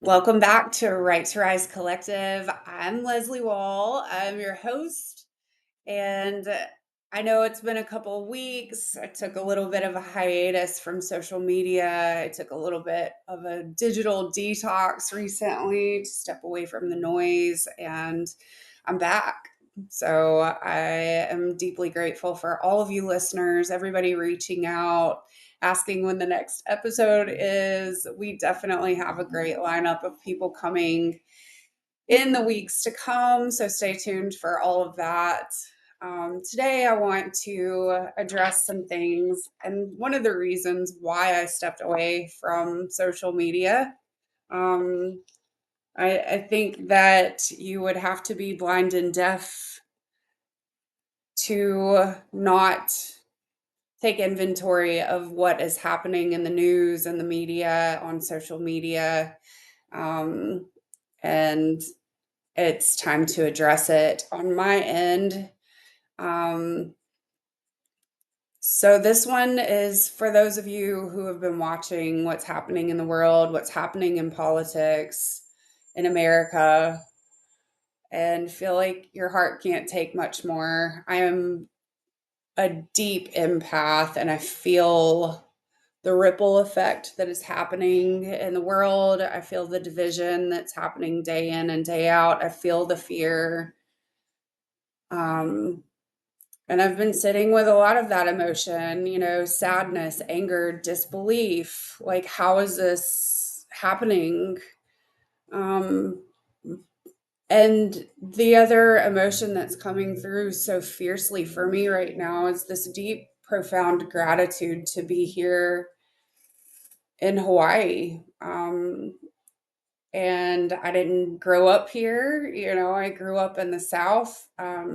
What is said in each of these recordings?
Welcome back to Right to Rise Collective. I'm Leslie Wall. I'm your host, and I know it's been a couple of weeks. I took a little bit of a hiatus from social media. I took a little bit of a digital detox recently to step away from the noise, and I'm back. So I am deeply grateful for all of you listeners, everybody reaching out, asking when the next episode is. We definitely have a great lineup of people coming in the weeks to come. So stay tuned for all of that. Today, I want to address some things. And one of the reasons why I stepped away from social media, um, I think that you would have to be blind and deaf to not take inventory of what is happening in the news and the media on social media. Um, and it's time to address it on my end. Um, so, this one is for those of you who have been watching what's happening in the world, what's happening in politics in America, and feel like your heart can't take much more. I am a deep empath and I feel the ripple effect that is happening in the world. I feel the division that's happening day in and day out. I feel the fear. Um, and I've been sitting with a lot of that emotion, sadness, anger, disbelief. Like, how is this happening? Um, and the other emotion that's coming through so fiercely for me right now is this deep, profound gratitude to be here in Hawaii. And I didn't grow up here. I grew up in the South. I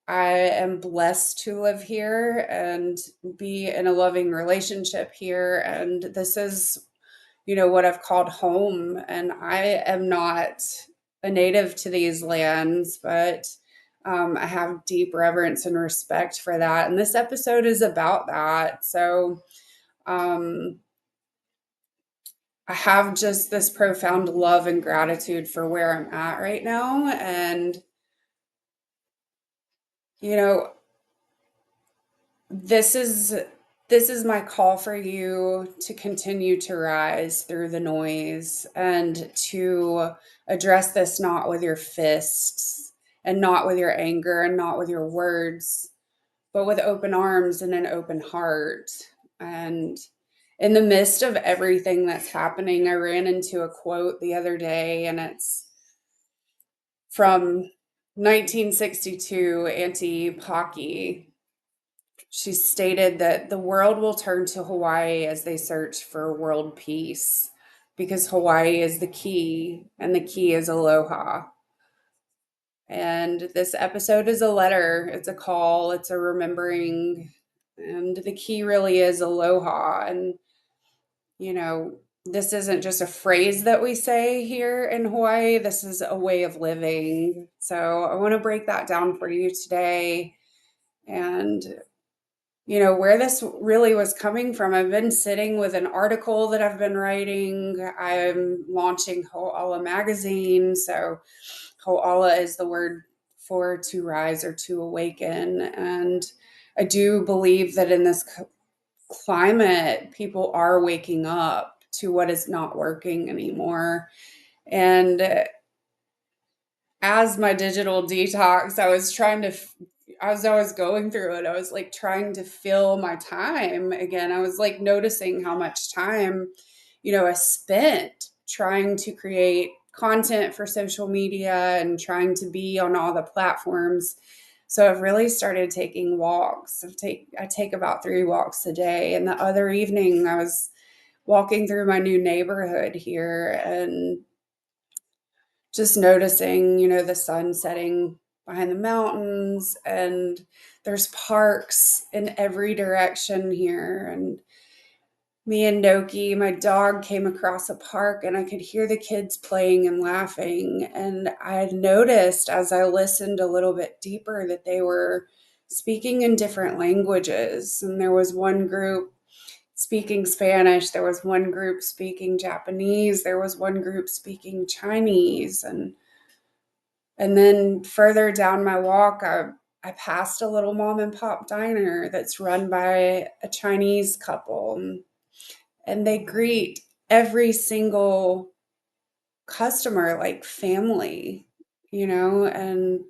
am blessed to live here and be in a loving relationship here. And this is, what I've called home. And I am not a native to these lands, but I have deep reverence and respect for that. And this episode is about that. So, um, I have just this profound love and gratitude for where I'm at right now. And, you know, this is this is my call for you to continue to rise through the noise and to address this not with your fists and not with your anger and not with your words, but with open arms and an open heart. And in the midst of everything that's happening, I ran into a quote the other day, and it's from 1962, Auntie Pocky. She stated that the world will turn to Hawaii as they search for world peace because Hawaii is the key, and the key is aloha. And this episode is a letter, it's a call, it's a remembering, and the key really is aloha. And, you know, this isn't just a phrase that we say here in Hawaii, this is a way of living. So I want to break that down for you today. And where this really was coming from. I've been sitting with an article that I've been writing. I'm launching Ho'ala magazine. So Ho'ala is the word for to rise or to awaken. And I do believe that in this climate, people are waking up to what is not working anymore. And as my digital detox, as I was going through it, I was like trying to fill my time again. I was like noticing how much time, I spent trying to create content for social media and trying to be on all the platforms. So I've really started taking walks. I take about 3 walks a day. And the other evening I was walking through my new neighborhood here and just noticing, the sun setting behind the mountains, and there's parks in every direction here. And me and Doki, my dog, came across a park and I could hear the kids playing and laughing. And I had noticed as I listened a little bit deeper that they were speaking in different languages. And there was one group speaking Spanish, there was one group speaking Japanese, there was one group speaking Chinese, and then further down my walk, I passed a little mom and pop diner that's run by a Chinese couple, and they greet every single customer like family, and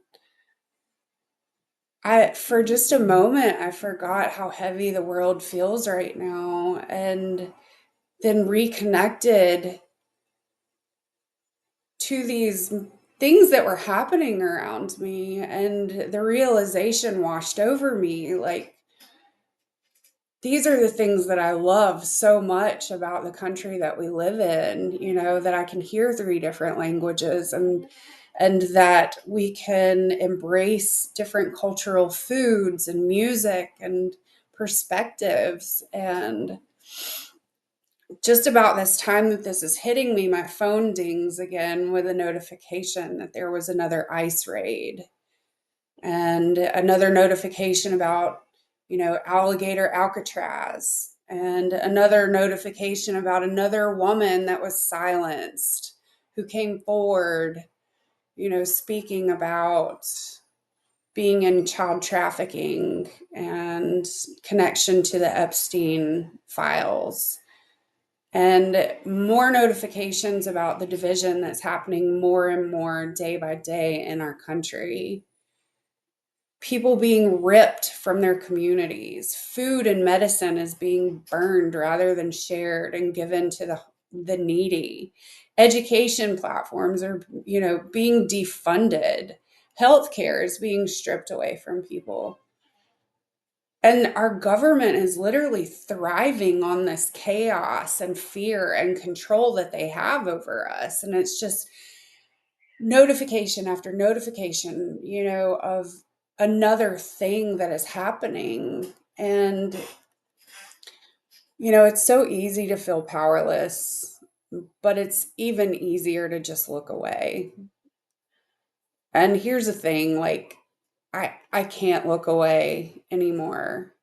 for just a moment, I forgot how heavy the world feels right now, and then reconnected to these things that were happening around me, and the realization washed over me like, these are the things that I love so much about the country that we live in, that I can hear three different languages, and that we can embrace different cultural foods and music and perspectives. And just about this time that this is hitting me, my phone dings again with a notification that there was another ICE raid, and another notification about, alligator Alcatraz, and another notification about another woman that was silenced who came forward, speaking about being in child trafficking and connection to the Epstein files. And more notifications about the division that's happening more and more day by day in our country. People being ripped from their communities. Food and medicine is being burned rather than shared and given to the needy. Education platforms are, being defunded. Healthcare is being stripped away from people. And our government is literally thriving on this chaos and fear and control that they have over us. And it's just notification after notification, of another thing that is happening. And, it's so easy to feel powerless, but it's even easier to just look away. And here's the thing, like, I can't look away anymore.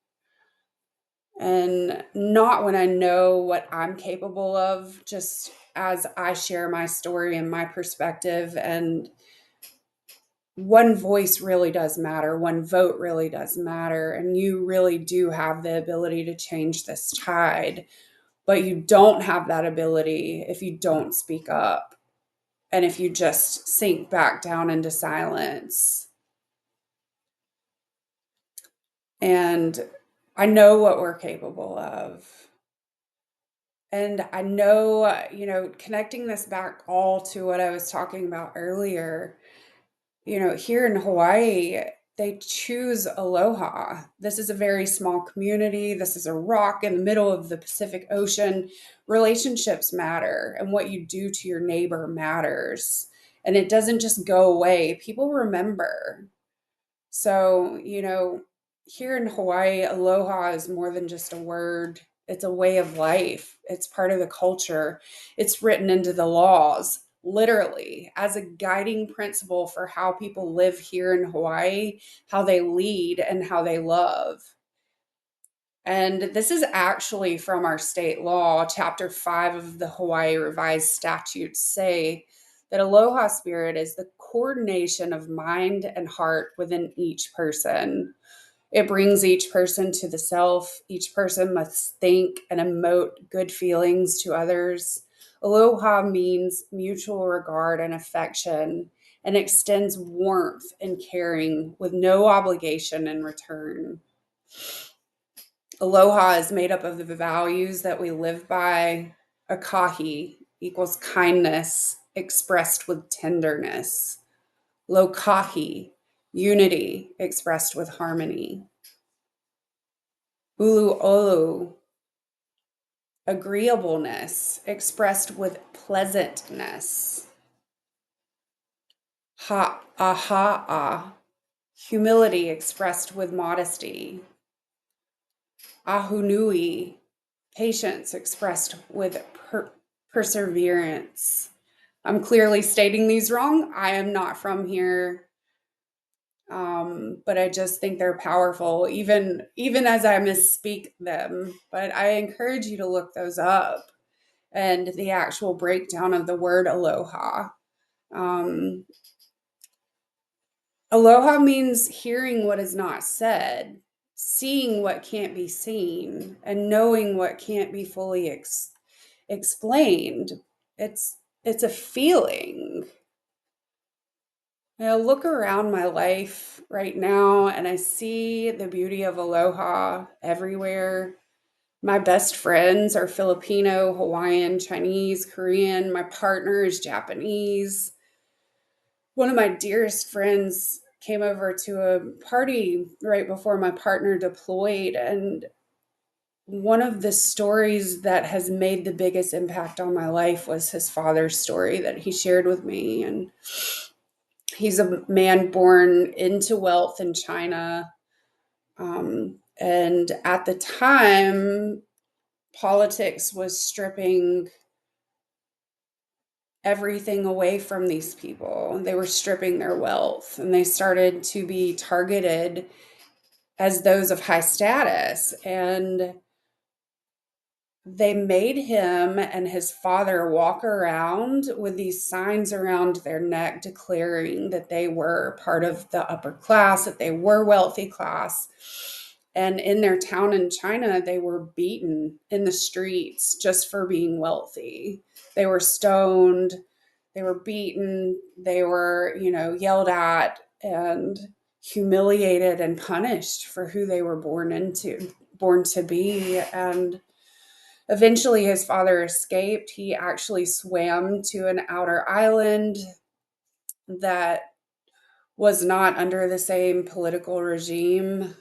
And not when I know what I'm capable of, just as I share my story and my perspective. And one voice really does matter, one vote really does matter, and you really do have the ability to change this tide. But you don't have that ability if you don't speak up, and if you just sink back down into silence. And I know what we're capable of. And I know, connecting this back all to what I was talking about earlier, here in Hawaii, they choose Aloha. This is a very small community. This is a rock in the middle of the Pacific Ocean. Relationships matter, and what you do to your neighbor matters. And it doesn't just go away, people remember. So, here in Hawaii, aloha is more than just a word. It's a way of life. It's part of the culture. It's written into the laws, literally, as a guiding principle for how people live here in Hawaii, how they lead, and how they love. And this is actually from our state law. Chapter 5 of the Hawaii Revised Statutes say that aloha spirit is the coordination of mind and heart within each person. It brings each person to the self. Each person must think and emote good feelings to others. Aloha means mutual regard and affection, and extends warmth and caring with no obligation in return. Aloha is made up of the values that we live by. Akahi equals kindness expressed with tenderness. Lokahi, unity expressed with harmony. Ulu olu, agreeableness expressed with pleasantness. Ha'a, humility expressed with modesty. Ahunui, patience expressed with perseverance. I'm clearly stating these wrong. I am not from here. But I just think they're powerful, even as I misspeak them. But I encourage you to look those up and the actual breakdown of the word aloha. Um, Aloha means hearing what is not said, seeing what can't be seen, and knowing what can't be fully explained. It's a feeling. I look around my life right now and I see the beauty of aloha everywhere. My best friends are Filipino, Hawaiian, Chinese, Korean. My partner is Japanese. One of my dearest friends came over to a party right before my partner deployed. And one of the stories that has made the biggest impact on my life was his father's story that he shared with me. And he's a man born into wealth in China. And at the time, politics was stripping everything away from these people. They were stripping their wealth and they started to be targeted as those of high status. And they made him and his father walk around with these signs around their neck declaring that they were part of the upper class, that they were wealthy class. And in their town in China, they were beaten in the streets just for being wealthy. They were stoned, they were beaten, they were, yelled at and humiliated and punished for who they were born to be. And eventually, his father escaped. He actually swam to an outer island that was not under the same political regime.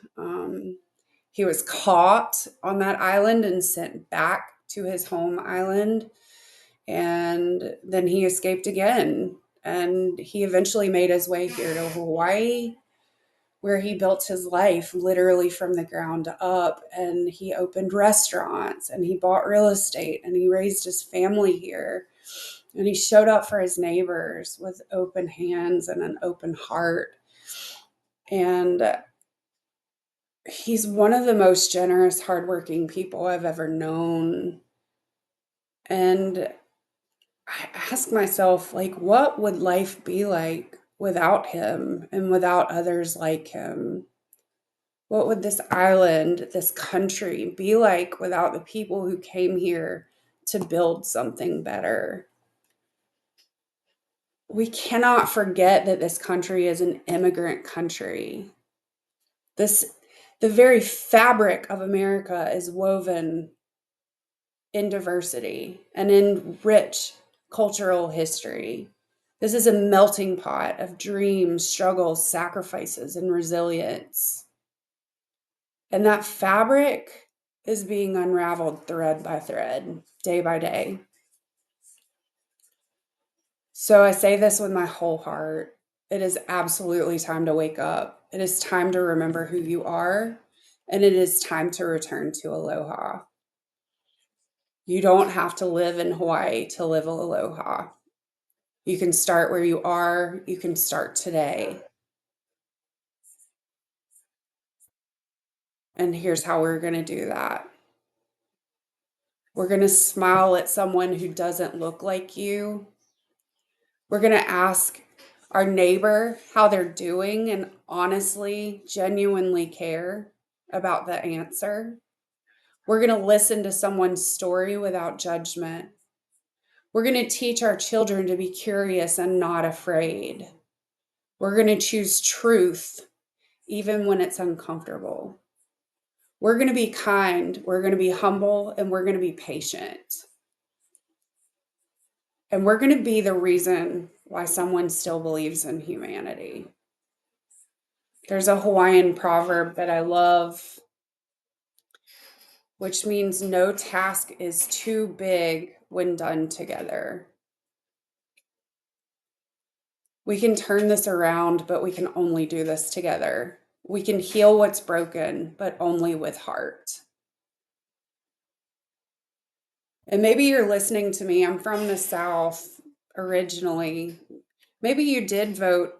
He was caught on that island and sent back to his home island. And then he escaped again. And he eventually made his way here to Hawaii, where he built his life literally from the ground up. And he opened restaurants and he bought real estate and he raised his family here. And he showed up for his neighbors with open hands and an open heart. And he's one of the most generous, hardworking people I've ever known. And I ask myself, like, what would life be like without him and without others like him? What would this island, this country be like without the people who came here to build something better? We cannot forget that this country is an immigrant country. This the very fabric of America is woven in diversity and in rich cultural history. This is a melting pot of dreams, struggles, sacrifices, and resilience. And that fabric is being unraveled thread by thread, day by day. So I say this with my whole heart. It is absolutely time to wake up. It is time to remember who you are, and it is time to return to aloha. You don't have to live in Hawaii to live aloha. You can start where you are. You can start today. And here's how we're going to do that. We're going to smile at someone who doesn't look like you. We're going to ask our neighbor how they're doing and honestly, genuinely care about the answer. We're going to listen to someone's story without judgment. We're going to teach our children to be curious and not afraid. We're going to choose truth even when it's uncomfortable. We're going to be kind, we're going to be humble, and we're going to be patient. And we're going to be the reason why someone still believes in humanity. There's a Hawaiian proverb that I love, which means no task is too big when done together. We can turn this around, but we can only do this together. We can heal what's broken, but only with heart. And maybe you're listening to me. I'm from the South originally. Maybe you did vote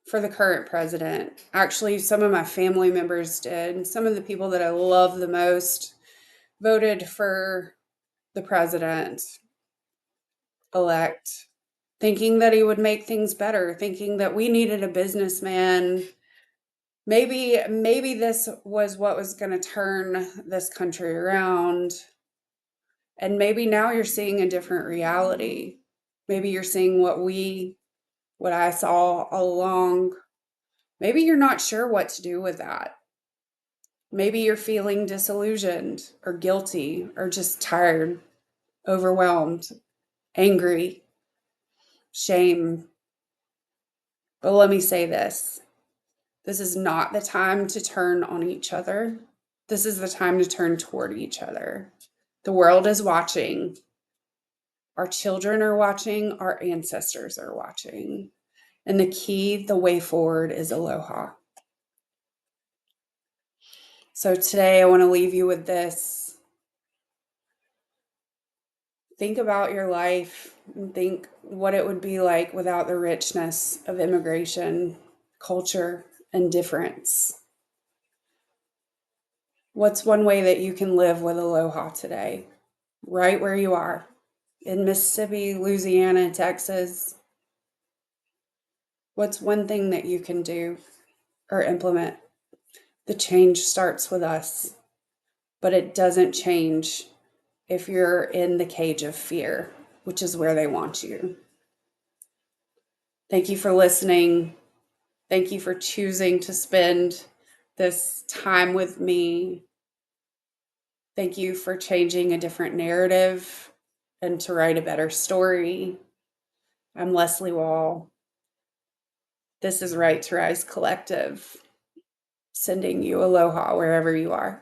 for the current president. Actually, some of my family members did. Some of the people that I love the most voted for the president elect, thinking that he would make things better, thinking that we needed a businessman. Maybe this was what was going to turn this country around. And maybe now you're seeing a different reality. Maybe you're seeing what I saw all along. Maybe you're not sure what to do with that. Maybe you're feeling disillusioned or guilty or just tired, overwhelmed, angry, shame. But let me say this. This is not the time to turn on each other. This is the time to turn toward each other. The world is watching. Our children are watching. Our ancestors are watching. And the way forward is aloha. So today I want to leave you with this. Think about your life and think what it would be like without the richness of immigration, culture, and difference. What's one way that you can live with aloha today, right where you are, in Mississippi, Louisiana, Texas? What's one thing that you can do or implement? The change starts with us, but it doesn't change if you're in the cage of fear, which is where they want you. Thank you for listening. Thank you for choosing to spend this time with me. Thank you for changing a different narrative and to write a better story. I'm Leslie Wall. This is Right to Rise Collective, sending you aloha wherever you are.